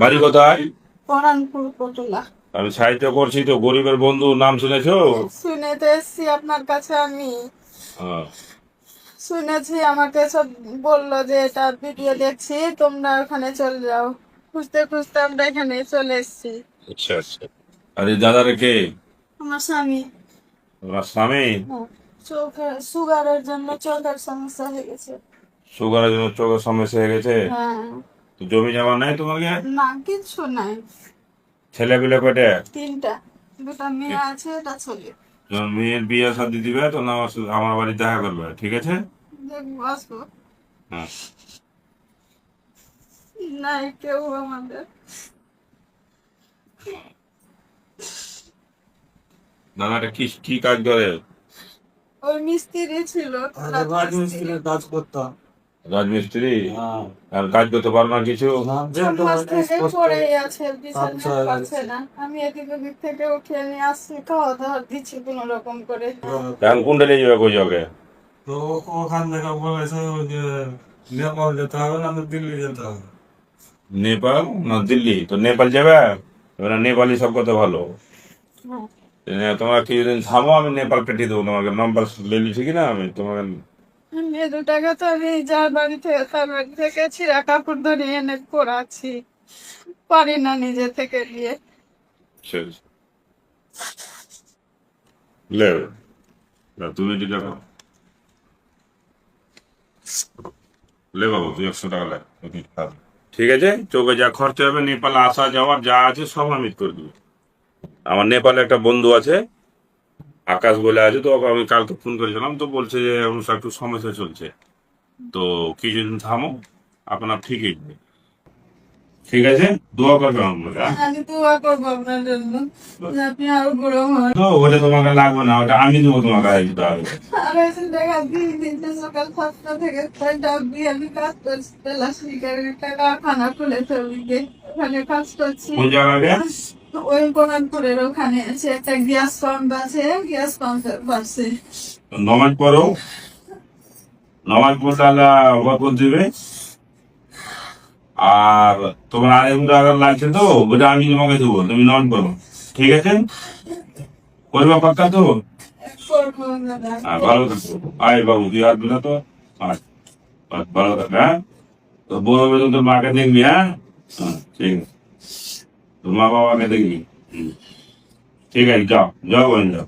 বাড়ি কোথায়? পরানপুর পটুলা। আমি সাহিত্য করছি তো, গরিবের বন্ধু নাম শুনেছো? শুনে তো এসছি আপনার কাছে আমি। হ্যাঁ। শুনেছি, আমাকে সব বললো যে এটা ভিডিও দেখছি, তোমরা ওখানে চলে যাও। খুঁজতে খুঁজতে আমরা এখানে চলে এসছি। আচ্ছা আচ্ছা। আর এই দাদারে কে? আমার স্বামী। তোমার স্বামী? হ্যাঁ, চোখের সুগারের জন্য চোখের সমস্যা হয়ে গেছে। সুগারের জন্য চোখের সমস্যা হয়ে গেছে? হ্যাঁ। তো জমি জমা নাই তোমাকে? না, কিচ্ছু নাই। ছেলে পিলে কয়টা? তিনটা। দুটা মেয়ে আছে, এটা ছেলে। যখন মেয়ের বিয়ে শাদী দিবে তখন আমার বাড়ি দেখা করবে, ঠিক আছে? দেখবো, আসবো। হ্যাঁ। নাই কেউ আমাদের। দাদাটা কি কি কাজ করে? ওই মিস্ত্রি ছিল। রাজমিস্ত্রির কাজ করতাম। রাজমিস্ত্রি? হ্যাঁ। আর কাজ করতে পারো না কিছু? মাস থেকে পড়েই আছে, কাজ বিছানা হয়ে পাচ্ছে গেছে। না। আমি এদিক ওদিক থেকে উঠিয়ে নিয়ে আসছি, খাওয়া দাওয়া দিচ্ছি কোন রকম করে। এখন কোনটা নিয়ে যাবে কই যাবে? তো ওখান থেকে বলেছে যে নেপাল যেতে হবে না, দিল্লি যেতে হবে। নেপাল না দিল্লি? তো নেপাল যাবে? এবার নেপালি সব কথা ভালো। তোমার কিছুদিন থামো, আমি নেপাল পাঠিয়ে দেবো তোমাকে। নম্বর লেলি ঠিক না? আমি তোমাকে মেয়ে দুটাকে তো আমি যার বাড়ি থেকে তার বাড়ি থেকে ছিঁড়া কাপড় ধরিয়ে এনে পরাচ্ছি, পারি না নিজে থেকে দিয়ে। শেষ লেও। তুমি যেটা করো। লে বাবু, তুই 100 টাকা লে। ঠিক আছে, চোখে যা খরচা হবে, নেপালে আসা যাওয়ার যা আছে সব আমি করে দেবো। আমার নেপালে একটা বন্ধু আছে, আকাশ বলে আছে, তো ওকে আমি কালকে ফোন করেছিলাম, তো বলছে যে আমার একটু সমস্যা চলছে, তো কিছুদিন থামো, আপনার ঠিকই হবে। ঠিক আছে, দোয়া করবে আমার, হ্যাঁ? আমি দোয়া করবো আপনার জন্য যে আপনি আরো বড় হন। তো ওটা তোমাকে লাগবে না, ওটা আমি দেবো তোমাকে। আর এসে দেখা দিন সকাল 5টা থেকে 6টা অব্দি আমি কাজ করছি। প্লাস্টিকের একটা কারখানা খুলেছে ওদিকে, ওখানে কাজ করছি। কোন জায়গায়? ওই কোরআনপুরের ওখানে আছে একটা গ্যাস পাম্প আছে, গ্যাস পাম্পের পাশে। নমাজ পড়ো, নমাজ পড়তে আল্লাহ বরকত দিবে। আর তোমার আরেক টাকা লাগছে তো, ওটা আমি তোমাকে দেবো, তুমি নন করো, ঠিক আছে? করবা পাক্কা তো? করবো দাদা। ভালো থাকো। আয় বাবু, তুই আসবি না তো? আয়, ভালো থাকো, হ্যাঁ? তো বড় বেতন তোর মাকে দেখবি, হ্যাঁ? হ্যাঁ, ঠিক আছে। তোর মা বাবাকে দেখবি। ঠিক আছে, যাও যাও বোন, যাও।